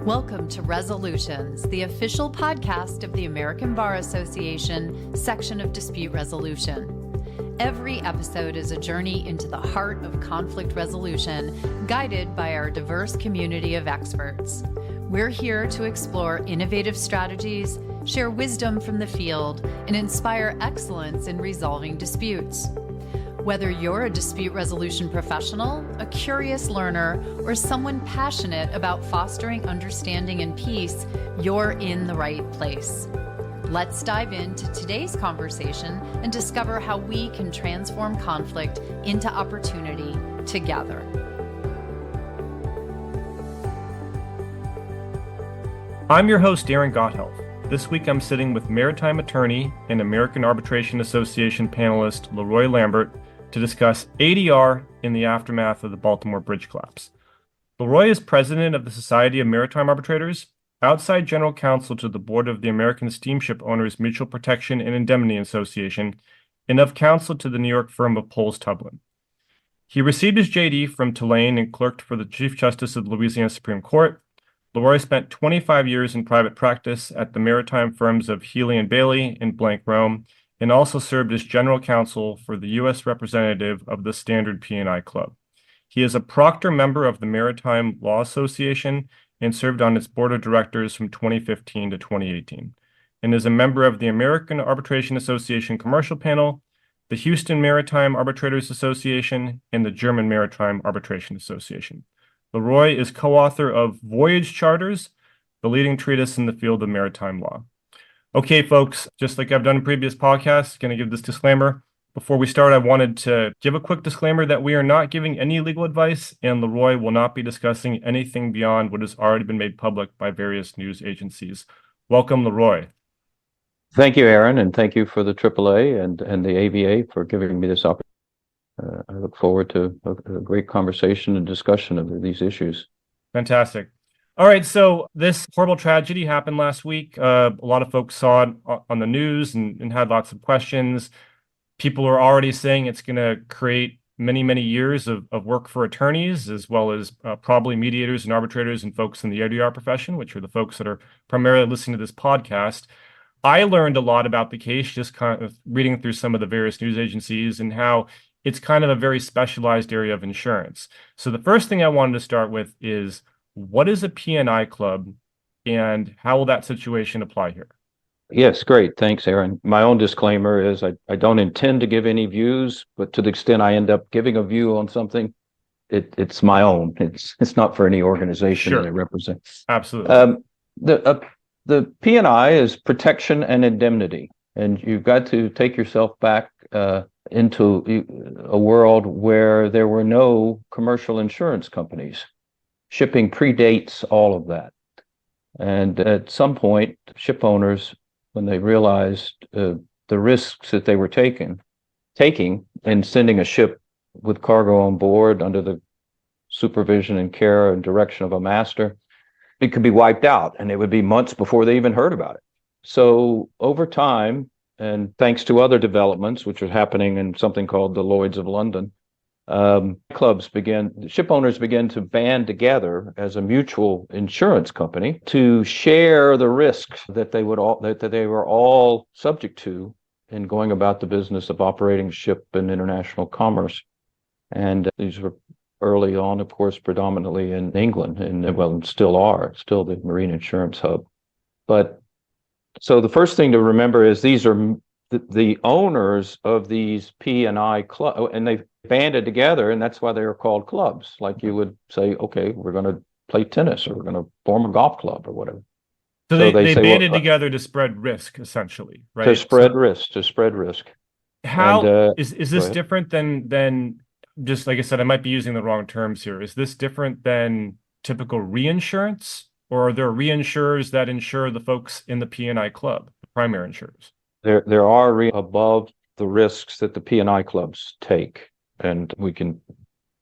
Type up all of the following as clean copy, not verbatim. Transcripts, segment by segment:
Welcome to Resolutions, the official podcast of the American Bar Association section of dispute resolution. Every episode is a journey into the heart of conflict resolution, guided by our diverse community of experts. We're here to explore innovative strategies, share wisdom from the field, and inspire excellence in resolving disputes. Whether you're a dispute resolution professional, a curious learner, or someone passionate about fostering understanding and peace, you're in the right place. Let's dive into today's conversation and discover how we can transform conflict into opportunity together. I'm your host, Gothelf. This week I'm sitting with Maritime attorney and American Arbitration Association panelist LeRoy Lambert to discuss ADR in the aftermath of the Baltimore Bridge Collapse. LeRoy is president of the Society of Maritime Arbitrators, outside general counsel to the board of the American Steamship Owners Mutual Protection and Indemnity Association, and of counsel to the New York firm of Poles Tublin. He received his JD from Tulane and clerked for the Chief Justice of the Louisiana Supreme Court. LeRoy spent 25 years in private practice at the maritime firms of Healy and Bailey in Blank Rome, and also served as general counsel for the U.S. representative of the Standard P&I Club. He is a Proctor member of the Maritime Law Association and served on its board of directors from 2015 to 2018, and is a member of the American Arbitration Association Commercial Panel, the Houston Maritime Arbitrators Association, and the German Maritime Arbitration Association. LeRoy is co-author of Voyage Charters, the leading treatise in the field of maritime law. Okay, folks, just like I've done in previous podcasts, going to give this disclaimer. Before we start, I wanted to give a quick disclaimer that we are not giving any legal advice, and LeRoy will not be discussing anything beyond what has already been made public by various news agencies. Welcome, LeRoy. Thank you, Aaron, and thank you for the AAA and the ABA for giving me this opportunity. I look forward to a great conversation and discussion of these issues. Fantastic. All right, so this horrible tragedy happened last week. A lot of folks saw it on the news and had lots of questions. People are already saying it's going to create many, many years of work for attorneys, as well as probably mediators and arbitrators and folks in the ADR profession, which are the folks that are primarily listening to this podcast. I learned a lot about the case just kind of reading through some of the various news agencies and how it's kind of a very specialized area of insurance. So the first thing I wanted to start with is, what is a P&I club and how will that situation apply here? Yes, great. Thanks, Aaron. My own disclaimer is I don't intend to give any views, but to the extent I end up giving a view on something, it's my own. It's not for any organization that I represent. Absolutely. The P&I is protection and indemnity, and you've got to take yourself back into a world where there were no commercial insurance companies. Shipping predates all of that. And at some point, ship owners, when they realized the risks that they were taking and sending a ship with cargo on board under the supervision and care and direction of a master, it could be wiped out, and it would be months before they even heard about it. So over time, and thanks to other developments, which are happening in something called the Lloyd's of London, ship owners began to band together as a mutual insurance company to share the risks that they were all subject to in going about the business of operating ship and international commerce. And these were early on, of course, predominantly in England, and still the marine insurance hub. But so the first thing to remember is these are the owners of these P&I clubs, and they banded together, and that's why they are called clubs. Like you would say, okay, we're going to play tennis, or we're going to form a golf club, or whatever. So they banded together to spread risk, essentially, right? To spread risk. How is this different than just, like I said, I might be using the wrong terms here. Is this different than typical reinsurance, or are there reinsurers that insure the folks in the P&I club, the primary insurers? There are above the risks that the P&I clubs take, and we can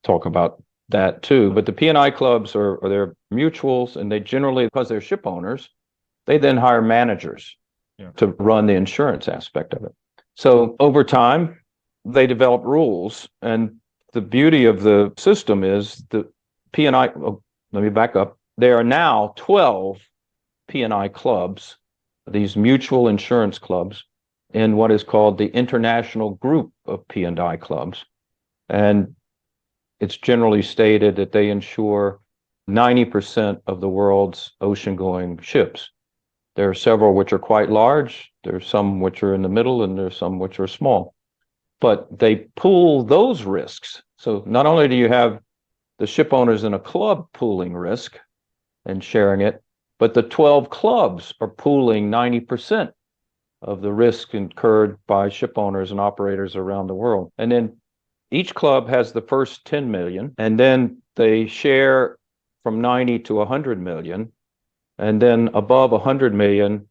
talk about that too. But the P&I clubs are they're mutuals, and they generally, because they're ship owners, they then hire managers to run the insurance aspect of it. So over time, they develop rules, and the beauty of the system is the P&I. Let me back up. there are now 12 P&I clubs, these mutual insurance clubs, in what is called the International Group of P&I clubs. And it's generally stated that they insure 90% of the world's ocean-going ships. There are several which are quite large. There's some which are in the middle, and there's some which are small. But they pool those risks. So not only do you have the ship owners in a club pooling risk and sharing it, but the 12 clubs are pooling 90% of the risk incurred by ship owners and operators around the world. And then each club has the first 10 million, and then they share from 90 to 100 million. And then above 100 million,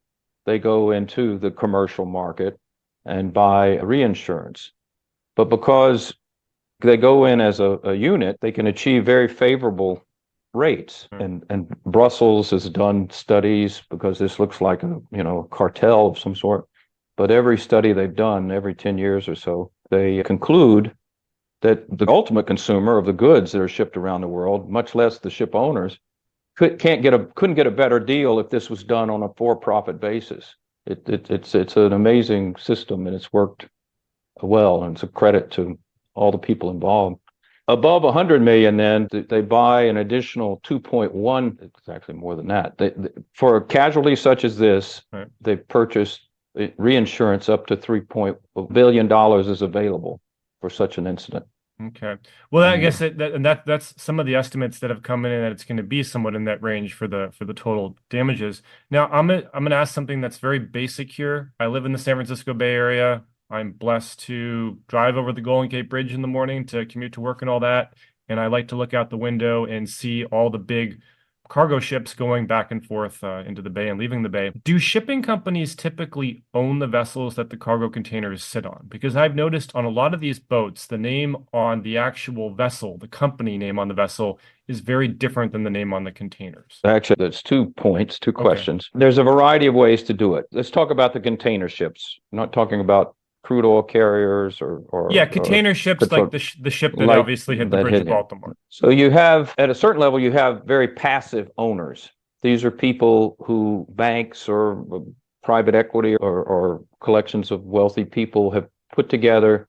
they go into the commercial market and buy reinsurance. But because they go in as a unit, they can achieve very favorable rates. And Brussels has done studies, because this looks like a cartel of some sort. But every study they've done, every 10 years or so, they conclude that the ultimate consumer of the goods that are shipped around the world, much less the ship owners, couldn't get a better deal if this was done on a for-profit basis. It's an amazing system, and it's worked well, and it's a credit to all the people involved. Above 100 million, then they buy an additional 2.1. It's actually more than that. For a casualty such as this, right, they purchased reinsurance up to $3 billion is available for such an incident. Okay. Well, I guess that's some of the estimates that have come in, and that it's going to be somewhat in that range for the total damages. Now, I'm gonna ask something that's very basic here. I live in the San Francisco Bay Area. I'm blessed to drive over the Golden Gate Bridge in the morning to commute to work and all that. And I like to look out the window and see all the big cargo ships going back and forth into the bay and leaving the bay. Do shipping companies typically own the vessels that the cargo containers sit on? Because I've noticed on a lot of these boats, the name on the actual vessel, the company name on the vessel, is very different than the name on the containers. Actually, there's 2 points, two questions. There's a variety of ways to do it. Let's talk about the container ships. I'm not talking about crude oil carriers or container ships like the ship that obviously hit the bridge of Baltimore. So you have, at a certain level, you have very passive owners. These are people who banks or private equity or collections of wealthy people have put together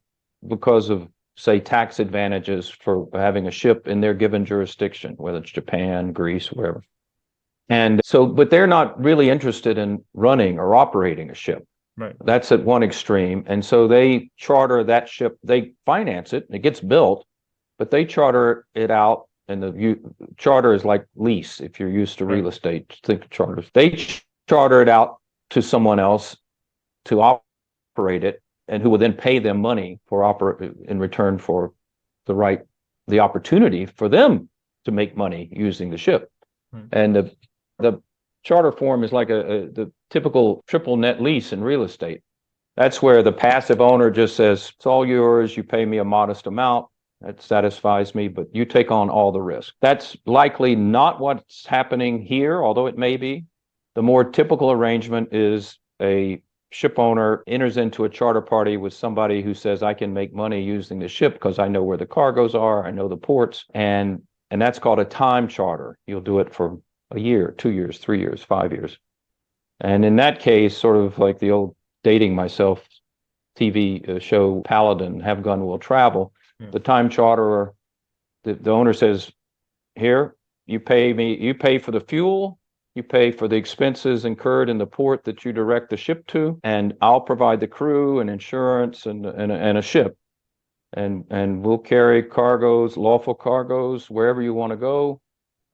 because of, say, tax advantages for having a ship in their given jurisdiction, whether it's Japan, Greece, wherever. And so, but they're not really interested in running or operating a ship. Right. That's at one extreme. And so they charter that ship, they finance it, and it gets built, but they charter it out. And the charter is like lease. If you're used to real estate, think of charters. They charter it out to someone else to operate it, and who will then pay them money in return for the opportunity for them to make money using the ship. And the charter form is like the typical triple net lease in real estate. That's where the passive owner just says, it's all yours, you pay me a modest amount, that satisfies me, but you take on all the risk. That's likely not what's happening here, although it may be. The more typical arrangement is a ship owner enters into a charter party with somebody who says, I can make money using the ship because I know where the cargoes are, I know the ports, and that's called a time charter. You'll do it for a year, 2 years, 3 years, 5 years. And in that case, sort of like the old dating myself TV show Paladin, Have Gun Will Travel, the time charterer, the owner says, here, you pay for the fuel, you pay for the expenses incurred in the port that you direct the ship to, and I'll provide the crew and insurance and a ship. And we'll carry cargoes, lawful cargoes, wherever you want to go.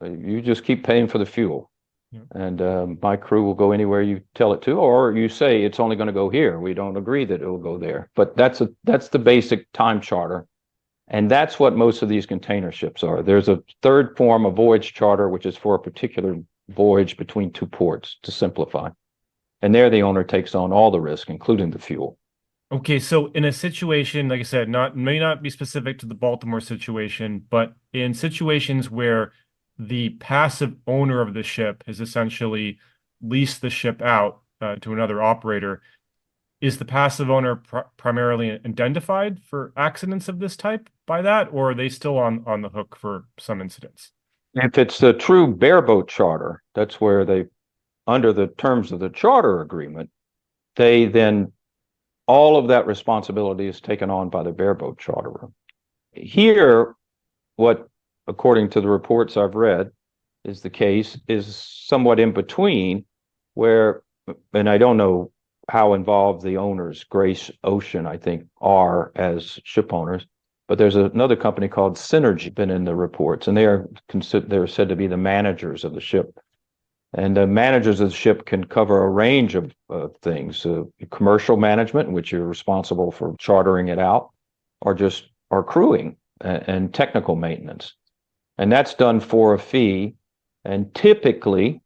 You just keep paying for the fuel. And my crew will go anywhere you tell it to, or you say it's only going to go here. We don't agree that it will go there. But that's the basic time charter. And that's what most of these container ships are. There's a third form, a voyage charter, which is for a particular voyage between two ports, to simplify. And there the owner takes on all the risk, including the fuel. Okay, so in a situation, like I said, may not be specific to the Baltimore situation, but in situations where the passive owner of the ship has essentially leased the ship out to another operator, is the passive owner primarily indemnified for accidents of this type by that, or are they still on the hook for some incidents? If it's a true bareboat charter, that's where they, under the terms of the charter agreement, they then, all of that responsibility is taken on by the bareboat charterer. Here, what, according to the reports I've read, is the case is somewhat in between, where, and I don't know how involved the owners, Grace Ocean, I think, are as ship owners, but there's another company called Synergy been in the reports, and they're said to be the managers of the ship. And the managers of the ship can cover a range of things, commercial management, in which you're responsible for chartering it out, or crewing and technical maintenance. And that's done for a fee. And typically,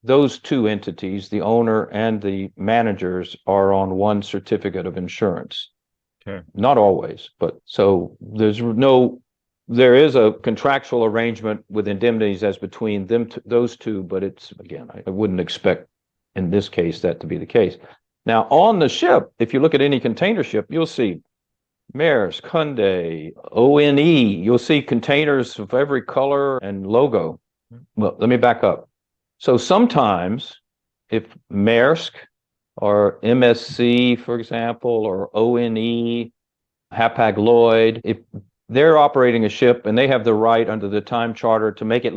those two entities, the owner and the managers, are on one certificate of insurance. Okay. Not always, but so there is a contractual arrangement with indemnities as between those two, but it's, again, I wouldn't expect in this case that to be the case. Now, on the ship, if you look at any container ship, you'll see Maersk, Hyundai, ONE, you'll see containers of every color and logo. Well, let me back up. So sometimes if Maersk or MSC, for example, or ONE, Hapag-Lloyd, if they're operating a ship and they have the right under the time charter to make it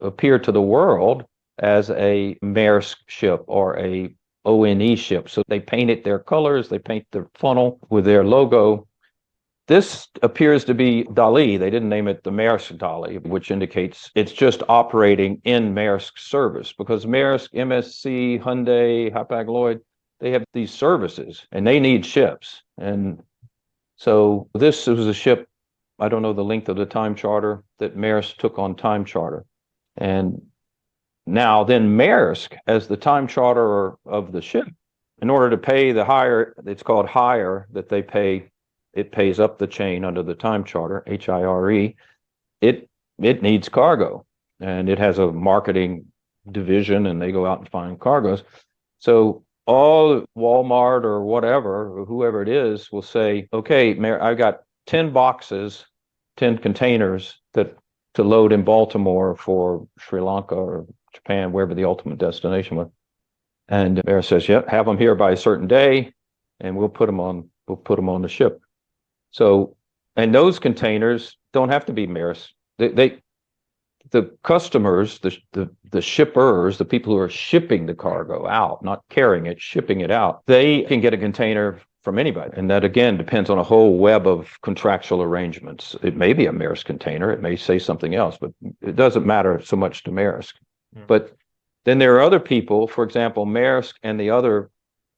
appear to the world as a Maersk ship or a ONE ship. So they paint it their colors, they paint the funnel with their logo. This appears to be Dali. They didn't name it the Maersk Dali, which indicates it's just operating in Maersk service, because Maersk, MSC, Hyundai, Hapag-Lloyd, they have these services and they need ships. And so this was a ship, I don't know the length of the time charter, that Maersk took on time charter. And now then Maersk, as the time charterer of the ship, in order to pay the hire, it's called hire, that they pay, it pays up the chain under the time charter, HIRE, it needs cargo. And it has a marketing division, and they go out and find cargoes. So all Walmart or whatever, or whoever it is, will say, okay, I've got 10 boxes, 10 containers to load in Baltimore for Sri Lanka or Japan, wherever the ultimate destination was. And Maersk says, yeah, have them here by a certain day, and we'll put them on the ship. So, and those containers don't have to be Maersk. The customers, the shippers, the people who are shipping the cargo out, not carrying it, shipping it out, they can get a container from anybody. And that, again, depends on a whole web of contractual arrangements. It may be a Maersk container, it may say something else, but it doesn't matter so much to Maersk. But then there are other people, for example, Maersk and the other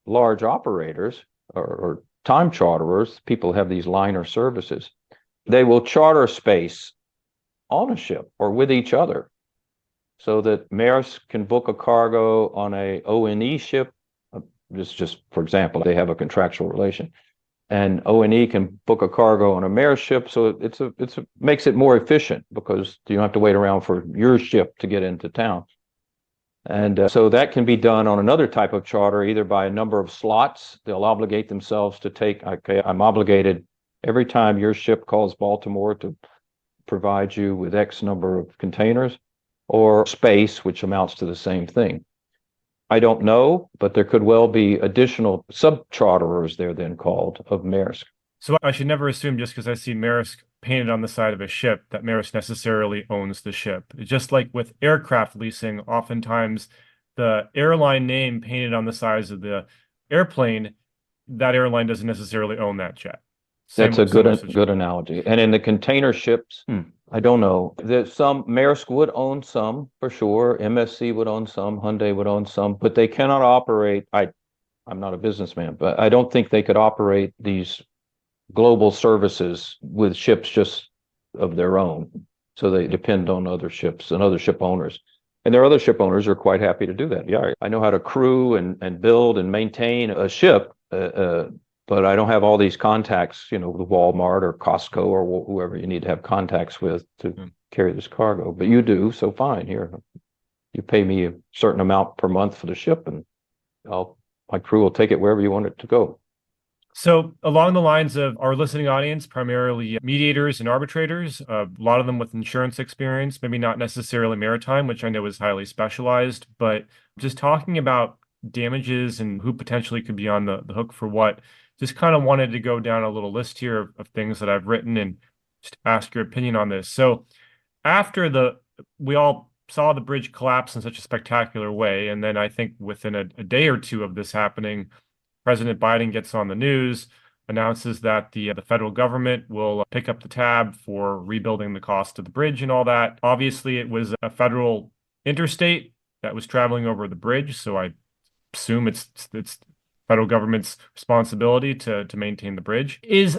large operators or time charterers, people have these liner services. They will charter space on a ship or with each other, so that Maersk can book a cargo on a ONE ship. Just for example, they have a contractual relation, and ONE can book a cargo on a Maersk ship. So it's makes it more efficient, because you don't have to wait around for your ship to get into town. And so that can be done on another type of charter, either by a number of slots. They'll obligate themselves to take, okay, I'm obligated every time your ship calls Baltimore to provide you with X number of containers, or space, which amounts to the same thing. I don't know, but there could well be additional sub-charterers, they're then called, of Maersk. So I should never assume, just because I see Maersk painted on the side of a ship, that Maersk necessarily owns the ship. It's just like with aircraft leasing, oftentimes the airline name painted on the sides of the airplane, that airline doesn't necessarily own that jet. That's a good analogy. And in the container ships, I don't know. There's some, Maersk would own some for sure. MSC would own some. Hyundai would own some, but they cannot operate. I'm not a businessman, but I don't think they could operate these global services with ships just of their own. So they depend on other ships and other ship owners. And there are other ship owners who are quite happy to do that. Yeah, I know how to crew and build and maintain a ship, but I don't have all these contacts, with Walmart or Costco or whoever you need to have contacts with to carry this cargo. But you do, so fine. Here, you pay me a certain amount per month for the ship, and my crew will take it wherever you want it to go. So along the lines of our listening audience, primarily mediators and arbitrators, a lot of them with insurance experience, maybe not necessarily maritime, which I know is highly specialized, but just talking about damages and who potentially could be on the hook for what, just kind of wanted to go down a little list here of things that I've written and just ask your opinion on this. So after we all saw the bridge collapse in such a spectacular way, and then I think within a day or two of this happening, President Biden gets on the news, announces that the federal government will pick up the tab for rebuilding the cost of the bridge and all that. Obviously, it was a federal interstate that was traveling over the bridge, so I assume it's federal government's responsibility to maintain the bridge. Is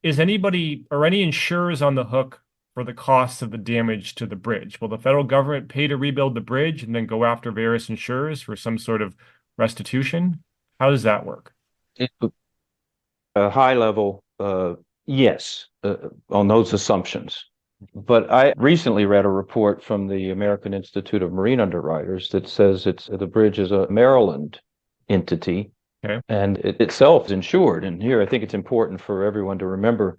anybody or any insurers on the hook for the costs of the damage to the bridge? Will the federal government pay to rebuild the bridge and then go after various insurers for some sort of restitution? How does that work? A high level, yes, on those assumptions. But I recently read a report from the American Institute of Marine Underwriters that says the bridge is a Maryland entity, okay, and it itself is insured. And here, I think it's important for everyone to remember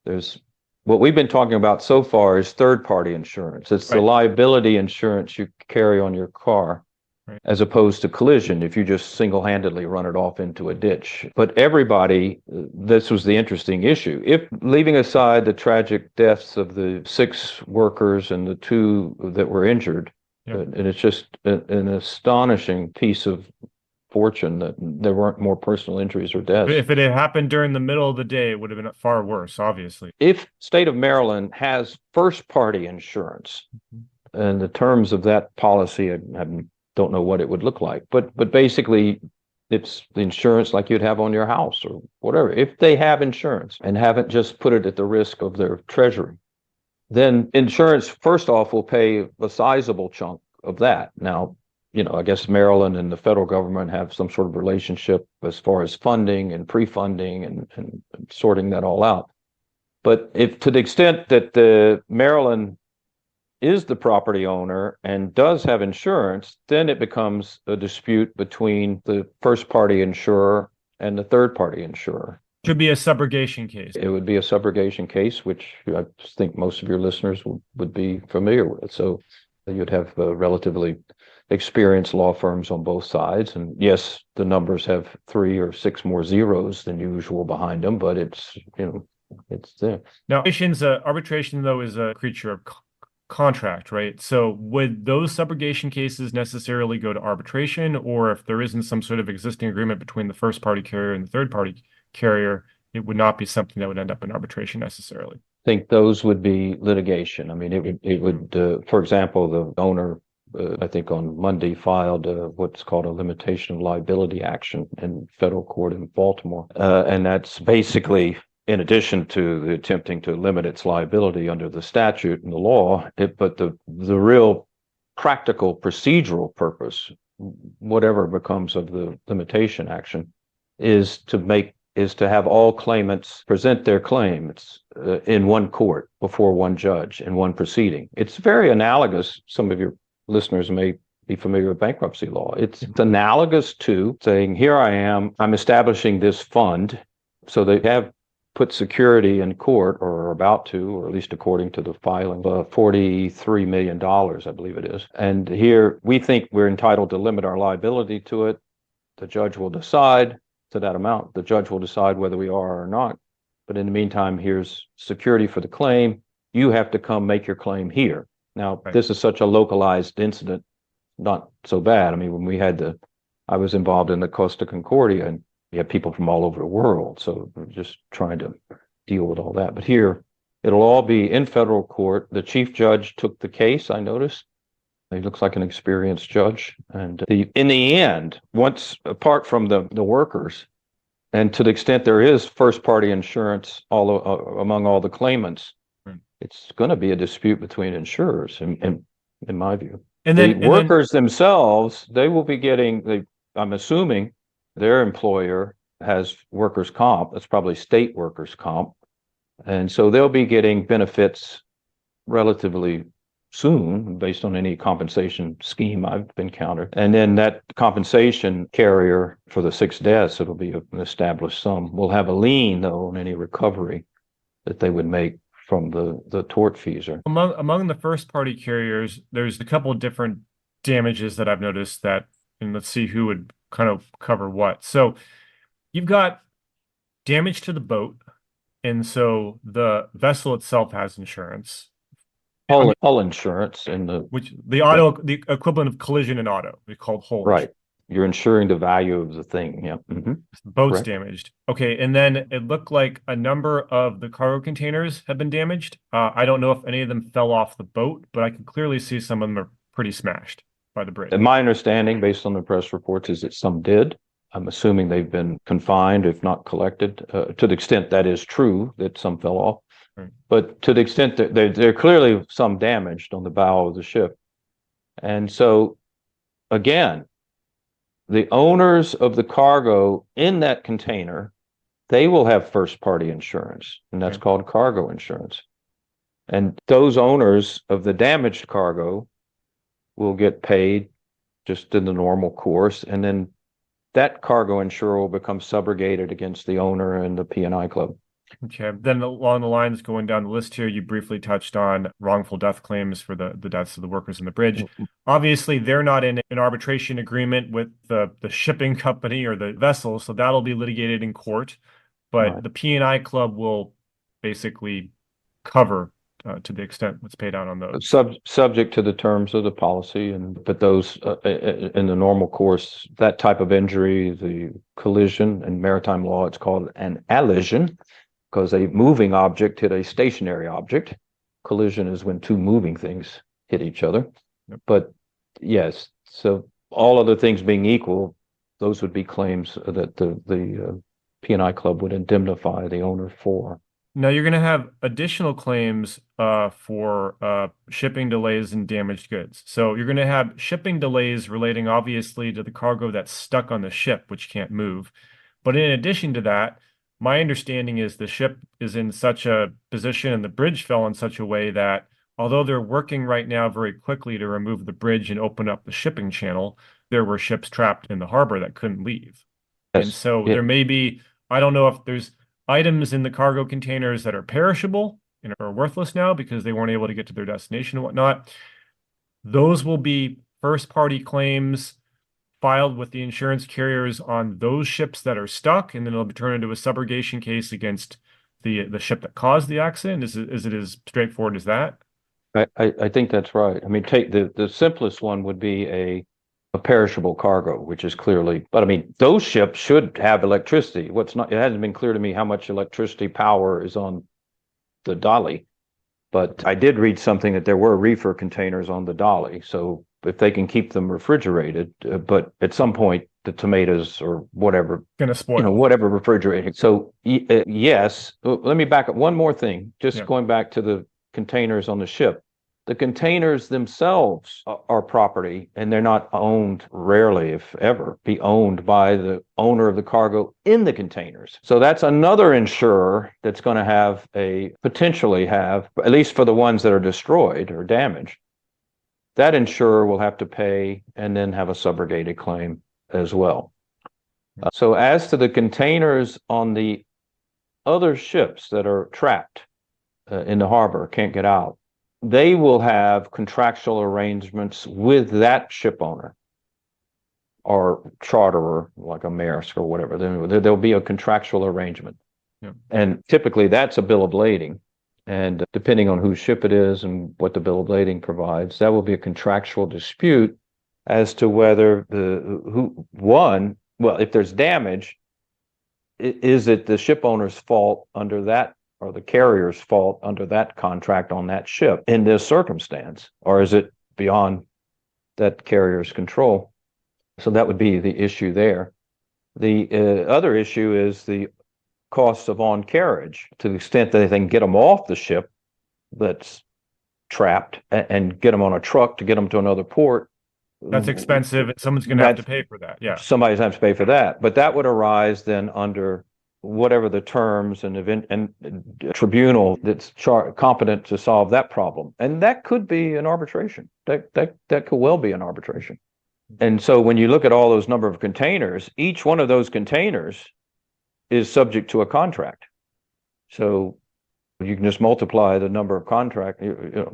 there's what we've been talking about so far is third-party insurance. It's the liability insurance you carry on your car, as opposed to collision if you just single-handedly run it off into a ditch. But everybody, this was the interesting issue. If leaving aside the tragic deaths of the 6 workers and the 2 that were injured, and it's just an astonishing piece of fortune that there weren't more personal injuries or deaths. If it had happened during the middle of the day, it would have been far worse, obviously. If state of Maryland has first-party insurance, and the terms of that policy, I don't know what it would look like, but basically it's the insurance like you'd have on your house or whatever. If they have insurance and haven't just put it at the risk of their treasury, then insurance, first off, will pay a sizable chunk of that. Now, I guess Maryland and the federal government have some sort of relationship as far as funding and pre-funding and sorting that all out. But if to the extent that the Maryland is the property owner and does have insurance, then it becomes a dispute between the first party insurer and the third party insurer. Should be a subrogation case. It would be a subrogation case, which I think most of your listeners would be familiar with. So you'd have relatively experienced law firms on both sides. And yes, the numbers have 3 or 6 more zeros than usual behind them, but it's there. Now, arbitration, though, is a creature of contract, right? So would those subrogation cases necessarily go to arbitration, or if there isn't some sort of existing agreement between the first party carrier and the third party carrier, it would not be something that would end up in arbitration necessarily? I think those would be litigation. I mean, it would for example, the owner, I think on Monday filed what's called a limitation of liability action in federal court in Baltimore. And that's basically, in addition to the attempting to limit its liability under the statute and the law, but the real practical procedural purpose, whatever becomes of the limitation action, is to have all claimants present their claims in one court before one judge in one proceeding. It's very analogous. Some of your listeners may be familiar with bankruptcy law. It's analogous to saying, here I am, I'm establishing this fund. So they have put security in court, or are about to, or at least according to the filing, $43 million, I believe it is. And here we think we're entitled to limit our liability to it. The judge will decide to that amount. The judge will decide whether we are or not. But in the meantime, here's security for the claim. You have to come make your claim here. Now, This is such a localized incident, not so bad. I mean, when I was involved in the Costa Concordia, and we had people from all over the world. So we're just trying to deal with all that. But here, it'll all be in federal court. The chief judge took the case, I noticed. He looks like an experienced judge. And in the end, once apart from the workers, and to the extent there is first party insurance among all the claimants, it's going to be a dispute between insurers, in my view. And then the workers themselves, they will be getting, I'm assuming their employer has workers' comp. That's probably state workers' comp. And so they'll be getting benefits relatively soon, based on any compensation scheme I've encountered. And then that compensation carrier for the 6 deaths, it'll be an established sum, will have a lien, though, on any recovery that they would make from the tortfeasor. Among the first party carriers, there's a couple of different damages that I've noticed that, and let's see who would kind of cover what. So you've got damage to the boat, and so the vessel itself has insurance. Hull insurance and the equivalent of collision and auto. We call hull. Right. You're insuring the value of the thing. Yeah. Mm-hmm. The boat's damaged. Okay. And then it looked like a number of the cargo containers have been damaged. I don't know if any of them fell off the boat, but I can clearly see some of them are pretty smashed by the bridge. And my understanding, based on the press reports, is that some did. I'm assuming they've been confined, if not collected, to the extent that is true, that some fell off. Right. But to the extent that there are clearly some damaged on the bow of the ship. And so, again, the owners of the cargo in that container, they will have first-party insurance, and that's called cargo insurance. And those owners of the damaged cargo will get paid just in the normal course, and then that cargo insurer will become subrogated against the owner and the P&I club. Okay. Then along the lines going down the list here, you briefly touched on wrongful death claims for the deaths of the workers in the bridge. Obviously, they're not in an arbitration agreement with the shipping company or the vessel, so that'll be litigated in court. But the P&I club will basically cover to the extent what's paid out on those. Subject to the terms of the policy, but those in the normal course, that type of injury, the collision in maritime law, it's called an allision, because a moving object hit a stationary object. Collision is when two moving things hit each other. Yep. But yes, so all other things being equal, those would be claims that the P&I club would indemnify the owner for. Now you're going to have additional claims for shipping delays and damaged goods. So you're going to have shipping delays relating obviously to the cargo that's stuck on the ship, which can't move. But in addition to that, my understanding is the ship is in such a position and the bridge fell in such a way that although they're working right now very quickly to remove the bridge and open up the shipping channel, there were ships trapped in the harbor that couldn't leave. Yes. And so there may be, I don't know if there's items in the cargo containers that are perishable and are worthless now because they weren't able to get to their destination and whatnot. Those will be first-party claims filed with the insurance carriers on those ships that are stuck, and then it'll be turned into a subrogation case against the ship that caused the accident. Is it as straightforward as that? I think that's right. I mean, take the simplest one would be a perishable cargo, which is clearly, but I mean, those ships should have electricity. It hasn't been clear to me how much electricity power is on the dolly, but I did read something that there were reefer containers on the dolly. So if they can keep them refrigerated, but at some point the tomatoes or whatever gonna spoil, whatever refrigerated. So yes, let me back up one more thing. Going back to the containers on the ship. The containers themselves are property, and they're not owned, rarely, if ever, be owned by the owner of the cargo in the containers. So that's another insurer that's going to potentially have, at least for the ones that are destroyed or damaged, that insurer will have to pay and then have a subrogated claim as well. So as to the containers on the other ships that are trapped in the harbor, can't get out, they will have contractual arrangements with that ship owner or charterer, like a Maersk or whatever. There'll be a contractual arrangement. Yeah. And typically that's a bill of lading. And depending on whose ship it is and what the bill of lading provides, that will be a contractual dispute as to whether if there's damage, is it the ship owner's fault under that, or the carrier's fault under that contract on that ship in this circumstance, or is it beyond that carrier's control? So that would be the issue there. The other issue is the costs of on carriage, to the extent that they can get them off the ship that's trapped and get them on a truck to get them to another port. That's expensive. Someone's going to have to pay for that. Yeah. Somebody's have to pay for that. But that would arise then under whatever the terms and event and tribunal that's competent to solve that problem. And that could be an arbitration. That could well be an arbitration. And so when you look at all those number of containers, each one of those containers is subject to a contract. So you can just multiply the number of contract.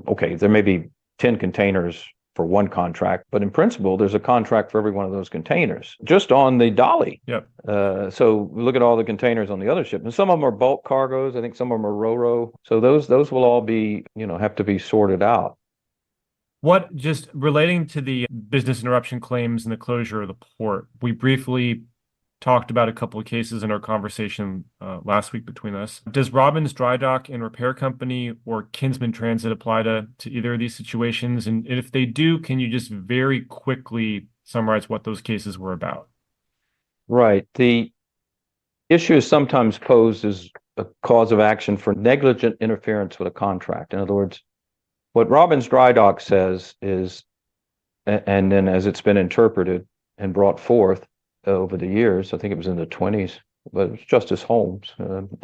Okay, there may be 10 containers for one contract, but in principle, there's a contract for every one of those containers, just on the dolly. Yep. So look at all the containers on the other ship, and some of them are bulk cargoes. I think some of them are ro-ro. So those will all be, have to be sorted out. What, just relating to the business interruption claims and the closure of the port, we briefly talked about a couple of cases in our conversation last week between us. Does Robbins Dry Dock and Repair Company or Kinsman Transit apply to either of these situations? And if they do, can you just very quickly summarize what those cases were about? Right. The issue is sometimes posed as a cause of action for negligent interference with a contract. In other words, what Robbins Dry Dock says is, and then as it's been interpreted and brought forth over the years, I think it was in the 20s, but it was Justice Holmes,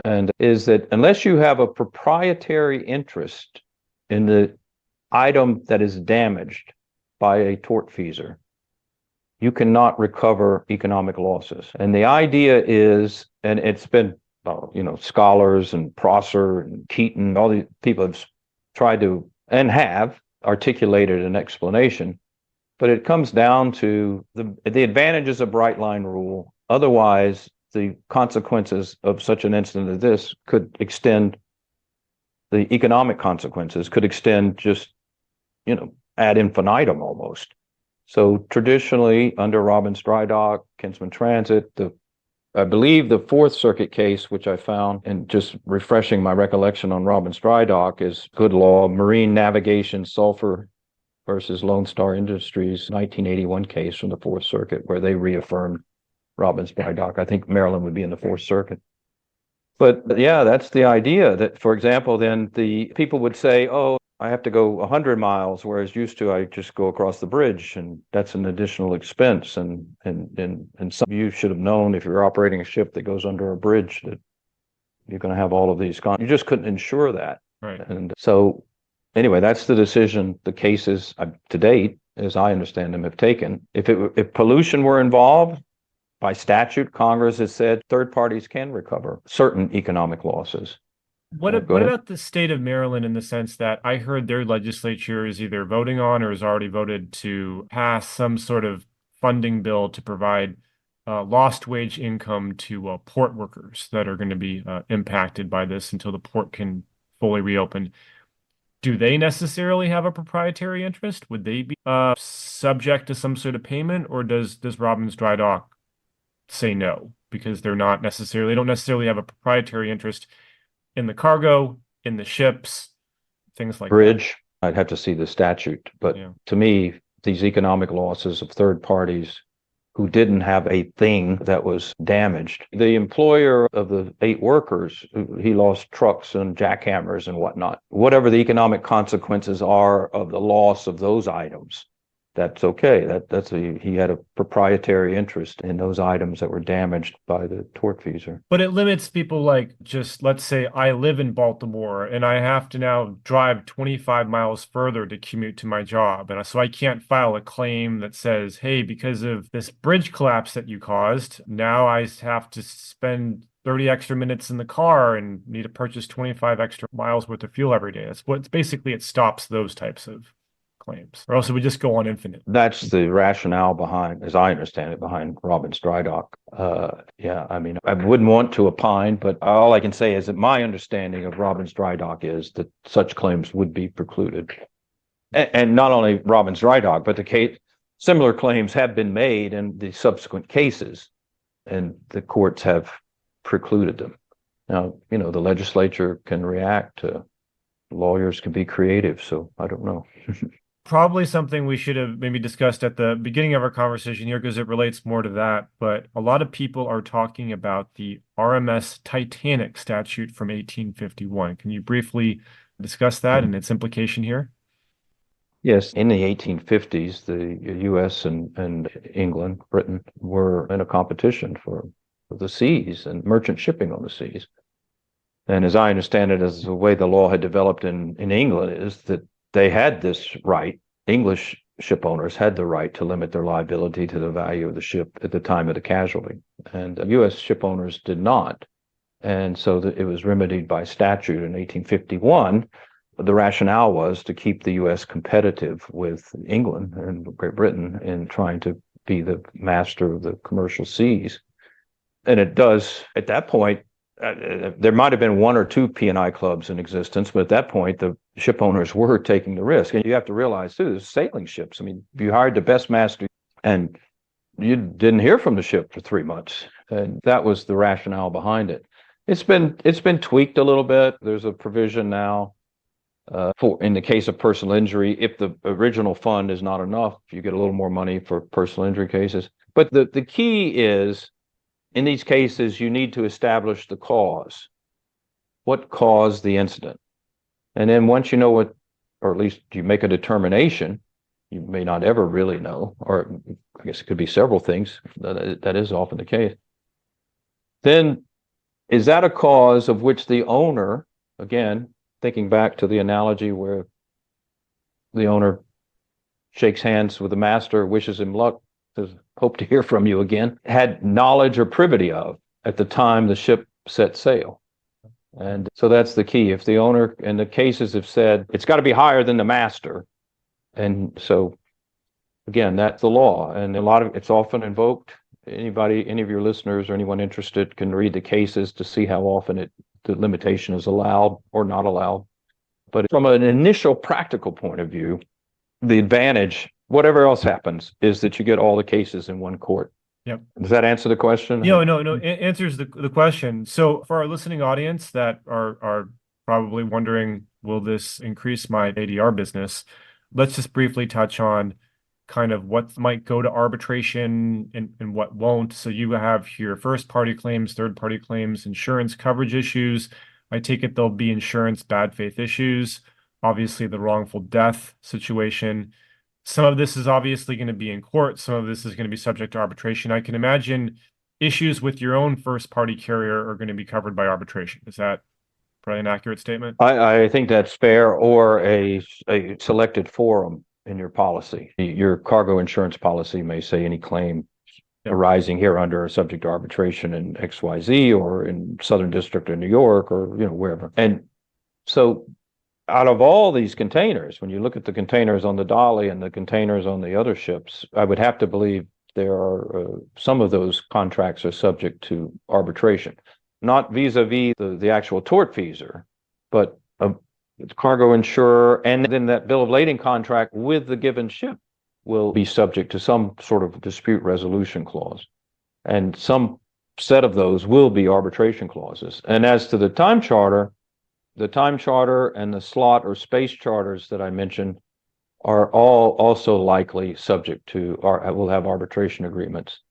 and is that unless you have a proprietary interest in the item that is damaged by a tortfeasor, you cannot recover economic losses. And the idea is, and it's been, scholars and Prosser and Keaton, all these people have tried to and have articulated an explanation. But it comes down to the advantages of bright line rule. Otherwise, the consequences of such an incident as this could extend, the economic consequences could extend just, ad infinitum almost. So traditionally, under Robbins Dry Dock, Kinsman Transit, I believe the Fourth Circuit case, which I found, and just refreshing my recollection on Robbins Dry Dock, is good law, Marine Navigation Sulfur versus Lone Star Industries 1981 case from the Fourth Circuit, where they reaffirmed Robbins Dry Dock. I think Maryland would be in the Fourth Circuit. But yeah, that's the idea that, for example, then the people would say, oh, I have to go 100 miles, whereas used to I just go across the bridge, and that's an additional expense. And some of you should have known, if you're operating a ship that goes under a bridge, that you're going to have all of these. You just couldn't insure that. Right. And so anyway, that's the decision the cases to date, as I understand them, have taken. If pollution were involved, by statute, Congress has said third parties can recover certain economic losses. What about the state of Maryland, in the sense that I heard their legislature is either voting on or has already voted to pass some sort of funding bill to provide lost wage income to port workers that are going to be impacted by this until the port can fully reopen. Do they necessarily have a proprietary interest? Would they be subject to some sort of payment, or does Robbins Dry Dock say no, because they don't necessarily have a proprietary interest in the cargo, in the ships, things like bridge? I'd have to see the statute, but to me, these economic losses of third parties who didn't have a thing that was damaged. The employer of the 8 workers, he lost trucks and jackhammers and whatnot. Whatever the economic consequences are of the loss of those items, that's okay. He had a proprietary interest in those items that were damaged by the tortfeasor. But it limits people, like, just let's say I live in Baltimore and I have to now drive 25 miles further to commute to my job. And so I can't file a claim that says, hey, because of this bridge collapse that you caused, now I have to spend 30 extra minutes in the car and need to purchase 25 extra miles worth of fuel every day. That's what basically, it stops those types of claims, or else it would just go on infinite. That's the rationale behind, as I understand it, behind Robbins Dry Dock. I mean, I wouldn't want to opine, but all I can say is that my understanding of Robbins Dry Dock is that such claims would be precluded. And not only Robbins Dry Dock, but similar claims have been made in the subsequent cases, and the courts have precluded them. Now, the legislature can react, lawyers can be creative, so I don't know. Probably something we should have maybe discussed at the beginning of our conversation here, because it relates more to that. But a lot of people are talking about the RMS Titanic statute from 1851. Can you briefly discuss that and its implication here? Yes, in the 1850s, the U.S. and England, Britain, were in a competition for the seas and merchant shipping on the seas. And as I understand it, as the way the law had developed in England is that they had this right. English ship owners had the right to limit their liability to the value of the ship at the time of the casualty. And U.S. ship owners did not. And so it was remedied by statute in 1851. The rationale was to keep the U.S. competitive with England and Great Britain in trying to be the master of the commercial seas. And it does, at that point, there might have been one or two P&I clubs in existence, but at that point, the ship owners were taking the risk. And you have to realize, too, there's sailing ships. I mean, you hired the best master and you didn't hear from the ship for 3 months. And that was the rationale behind it. It's been tweaked a little bit. There's a provision now for in the case of personal injury, if the original fund is not enough, you get a little more money for personal injury cases. But the key is, in these cases, you need to establish the cause. What caused the incident? And then once you know what, or at least you make a determination, you may not ever really know, or I guess it could be several things. That is often the case. Then, is that a cause of which the owner, again, thinking back to the analogy where the owner shakes hands with the master, wishes him luck, says, hope to hear from you again, had knowledge or privity of at the time the ship set sail? And so that's the key. If the owner, and the cases have said, it's got to be higher than the master. And so, again, that's the law. And it's often invoked. Any of your listeners or anyone interested can read the cases to see how often the limitation is allowed or not allowed. But from an initial practical point of view, the advantage, whatever else happens, is that you get all the cases in one court. Yep. Does that answer the question? No, answers the question. So for our listening audience that are probably wondering, will this increase my ADR business? Let's just briefly touch on kind of what might go to arbitration and what won't. So you have here first-party claims, third-party claims, insurance coverage issues. I take it there'll be insurance bad faith issues, obviously the wrongful death situation. Some of this is obviously going to be in court. Some of this is going to be subject to arbitration. I can imagine issues with your own first-party carrier are going to be covered by arbitration. Is that probably an accurate statement? I think that's fair, or a selected forum in your policy. Your cargo insurance policy may say any claim arising here under subject to arbitration in XYZ or in Southern District of New York or wherever. And so out of all these containers, when you look at the containers on the Dolly and the containers on the other ships, I would have to believe there are some of those contracts are subject to arbitration, not vis-a-vis the actual tortfeasor, but cargo insurer, and then that bill of lading contract with the given ship will be subject to some sort of dispute resolution clause. And some set of those will be arbitration clauses. And as to the time charter and the slot or space charters that I mentioned are all also likely subject to, or will have arbitration agreements.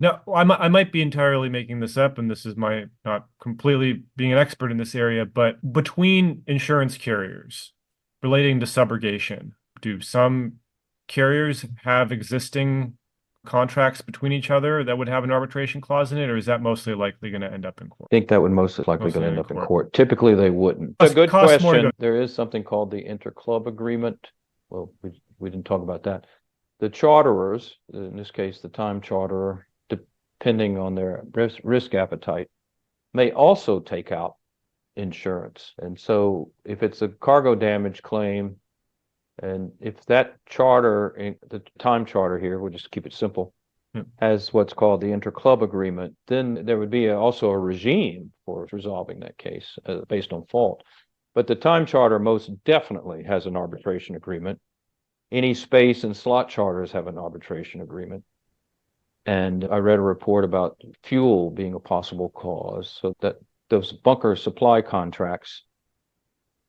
No, I might be entirely making this up, and this is my not completely being an expert in this area, but between insurance carriers relating to subrogation, do some carriers have existing contracts between each other that would have an arbitration clause in it, or is that mostly likely going to end up in court? I think that would most likely going to end up in court. Typically, they wouldn't. It's a good question. There is something called the interclub agreement. Well, we didn't talk about that. The charterers, in this case, the time charterer, depending on their risk appetite, may also take out insurance. And so if it's a cargo damage claim, and if that charter, the time charter here, we'll just keep it simple, has what's called the interclub agreement, then there would be also a regime for resolving that case based on fault. But the time charter most definitely has an arbitration agreement. Any space and slot charters have an arbitration agreement. And I read a report about fuel being a possible cause, so that those bunker supply contracts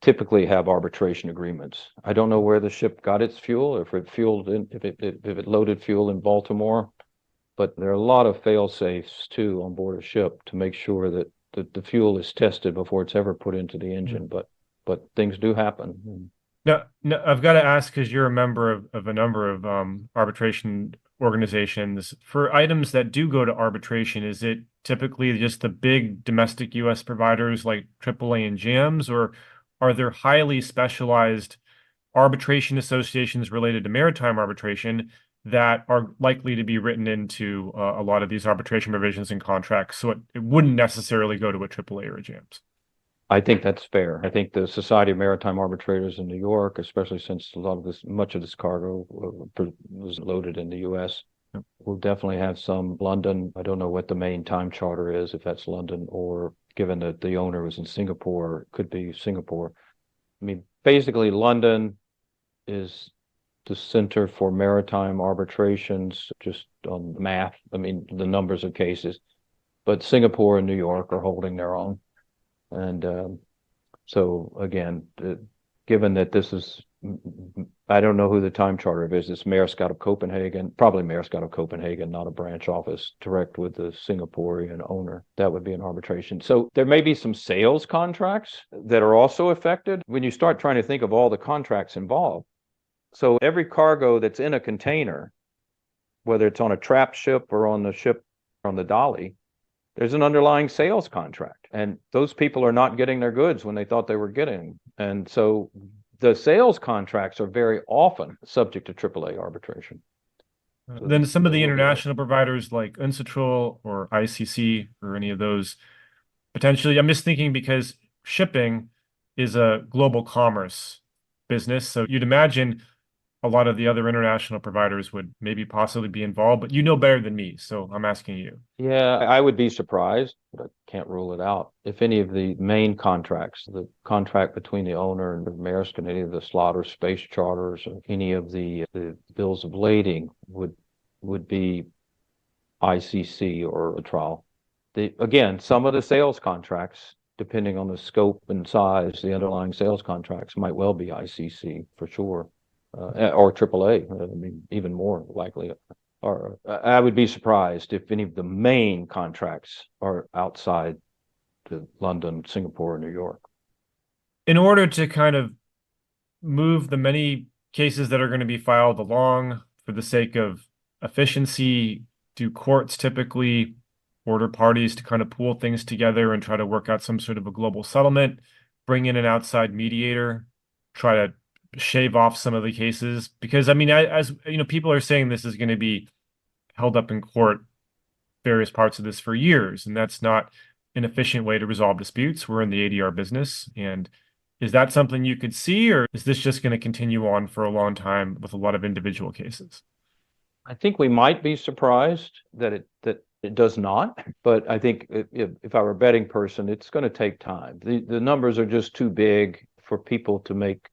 typically have arbitration agreements. I don't know where the ship got its fuel, if it loaded fuel in Baltimore, but there are a lot of fail safes too on board a ship to make sure that the fuel is tested before it's ever put into the engine. But things do happen. No, I've got to ask, because you're a member of a number of arbitration organizations. For items that do go to arbitration, is it typically just the big domestic U.S. providers like AAA and JAMS, or are there highly specialized arbitration associations related to maritime arbitration that are likely to be written into a lot of these arbitration provisions and contracts, so it wouldn't necessarily go to a AAA or a JAMS? I think that's fair. I think the Society of Maritime Arbitrators in New York, especially since much of this cargo was loaded in the U.S., will definitely have some. London, I don't know what the main time charter is, if that's London, or given that the owner was in Singapore, it could be Singapore. I mean, basically, London is the center for maritime arbitrations, just on math. I mean, the numbers of cases, but Singapore and New York are holding their own. And so again, given that this is, I don't know who the time charter is. It's Maersk out of Copenhagen, probably Maersk out of Copenhagen, not a branch office direct with the Singaporean owner. That would be an arbitration. So there may be some sales contracts that are also affected when you start trying to think of all the contracts involved. So every cargo that's in a container, whether it's on a trap ship or on the ship on the dolly, there's an underlying sales contract, and those people are not getting their goods when they thought they were getting. And so the sales contracts are very often subject to AAA arbitration. Then some of the international providers like UNCITRAL or ICC or any of those, potentially, I'm just thinking because shipping is a global commerce business. So you'd imagine a lot of the other international providers would maybe possibly be involved, but you know better than me, so I'm asking you. Yeah, I would be surprised, but I can't rule it out. If any of the main contracts, the contract between the owner and Maersk and any of the slaughter space charters, or any of the bills of lading would be ICC or a trial. Again, some of the sales contracts, depending on the scope and size, the underlying sales contracts might well be ICC for sure. Or AAA, I mean, even more likely. Or I would be surprised if any of the main contracts are outside to London, Singapore, or New York. In order to kind of move the many cases that are going to be filed along for the sake of efficiency, do courts typically order parties to kind of pool things together and try to work out some sort of a global settlement, bring in an outside mediator, try to shave off some of the cases? Because I mean, as you know, people are saying this is going to be held up in court, various parts of this for years, and that's not an efficient way to resolve disputes. We're in the ADR business, and is that something you could see, or is this just going to continue on for a long time with a lot of individual cases? I think we might be surprised that it does not, but I think if I were a betting person, it's going to take time. The numbers are just too big for people to make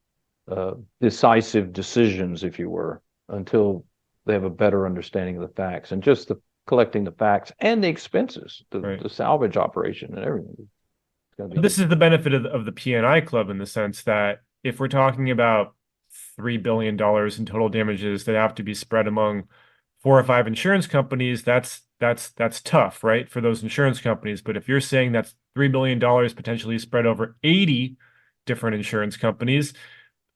decisive decisions, if you were, until they have a better understanding of the facts, and just collecting the facts and the expenses, the salvage operation and everything. This is the benefit of the P&I Club, in the sense that if we're talking about $3 billion in total damages that have to be spread among 4 or 5 insurance companies, that's tough, right, for those insurance companies. But if you're saying that's $3 billion potentially spread over 80 different insurance companies,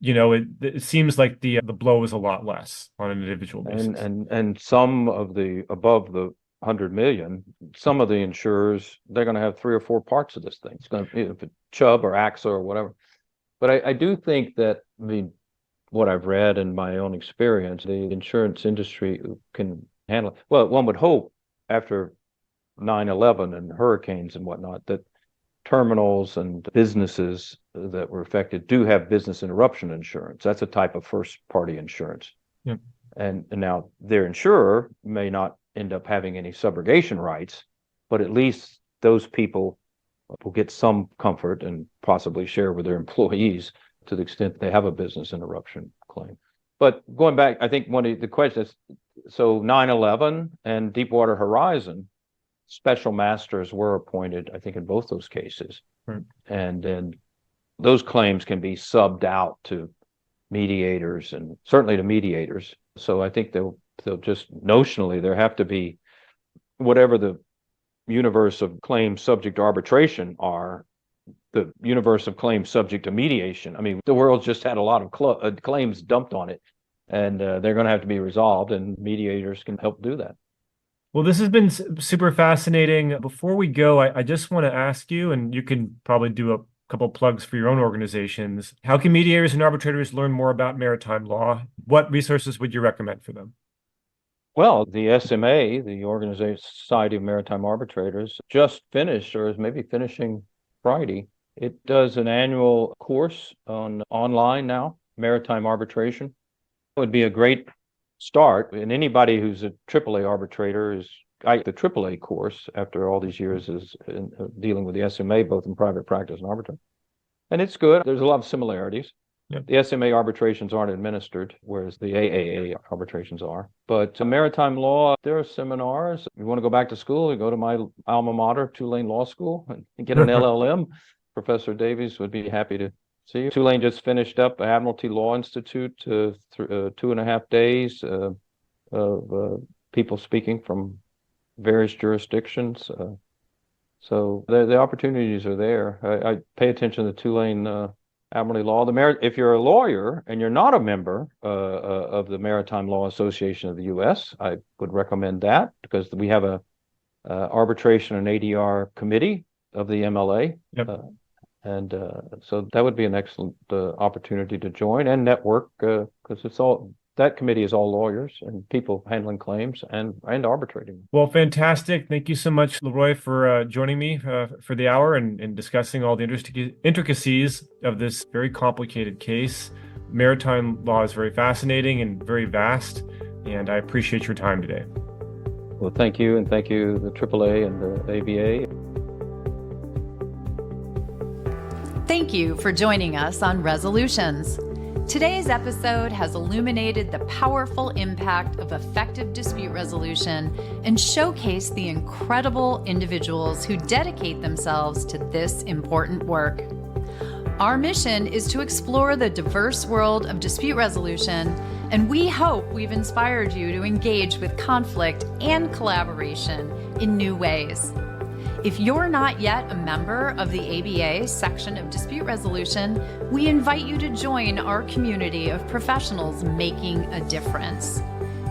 you know, it seems like the blow is a lot less on an individual basis. And some of the above the 100 million, some of the insurers, they're going to have 3 or 4 parts of this thing. It's going to be Chubb or AXA or whatever. But I do think that, I mean, what I've read in my own experience, the insurance industry can handle it. Well, one would hope after 9/11 and hurricanes and whatnot that terminals and businesses that were affected do have business interruption insurance. That's a type of first-party insurance. Yep. And now their insurer may not end up having any subrogation rights, but at least those people will get some comfort and possibly share with their employees to the extent they have a business interruption claim. But going back, I think one of the questions, so 9/11 and Deepwater Horizon, special masters were appointed, I think, in both those cases. Right. And then those claims can be subbed out to mediators, and certainly to mediators. So I think they'll just notionally, there have to be whatever the universe of claims subject to arbitration are, the universe of claims subject to mediation. I mean, the world's just had a lot of claims dumped on it, and they're going to have to be resolved, and mediators can help do that. Well, this has been super fascinating. Before we go, I just want to ask you, and you can probably do a couple plugs for your own organizations. How can mediators and arbitrators learn more about maritime law? What resources would you recommend for them? Well, the SMA, the Organization Society of Maritime Arbitrators, just finished or is maybe finishing Friday. It does an annual course online now, maritime arbitration. It would be a great start. And anybody who's a AAA arbitrator the AAA course after all these years is dealing with the SMA, both in private practice and arbitration. And it's good. There's a lot of similarities. Yep. The SMA arbitrations aren't administered, whereas the AAA arbitrations are. But maritime law, there are seminars. If you want to go back to school, you go to my alma mater, Tulane Law School, and get an LLM. Professor Davies would be happy to see you. Tulane just finished up Admiralty Law Institute, 2.5 days of people speaking from various jurisdictions. So the opportunities are there. I pay attention to Tulane Admiralty Law. If you're a lawyer and you're not a member of the Maritime Law Association of the U.S., I would recommend that because we have a arbitration and ADR committee of the MLA. Yep. So that would be an excellent opportunity to join and network because that committee is all lawyers and people handling claims and arbitrating. Well, fantastic. Thank you so much, LeRoy, for joining me for the hour and discussing all the intricacies of this very complicated case. Maritime law is very fascinating and very vast, and I appreciate your time today. Well, thank you, and thank you, the AAA and the ABA. Thank you for joining us on Resolutions. Today's episode has illuminated the powerful impact of effective dispute resolution and showcased the incredible individuals who dedicate themselves to this important work. Our mission is to explore the diverse world of dispute resolution, and we hope we've inspired you to engage with conflict and collaboration in new ways. If you're not yet a member of the ABA section of dispute resolution, we invite you to join our community of professionals making a difference.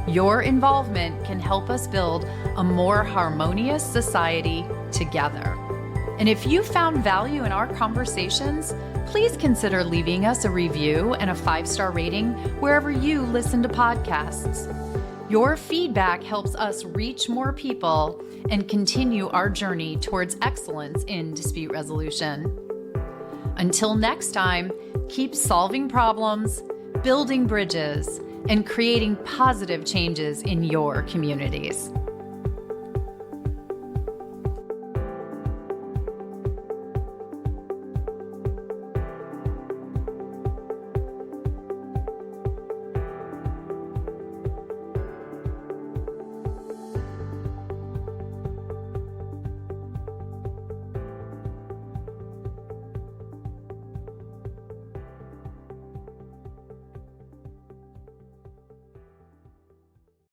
Your involvement can help us build a more harmonious society together. And if you found value in our conversations, please consider leaving us a review and a 5-star rating wherever you listen to podcasts. Your feedback helps us reach more people and continue our journey towards excellence in dispute resolution. Until next time, keep solving problems, building bridges, and creating positive changes in your communities.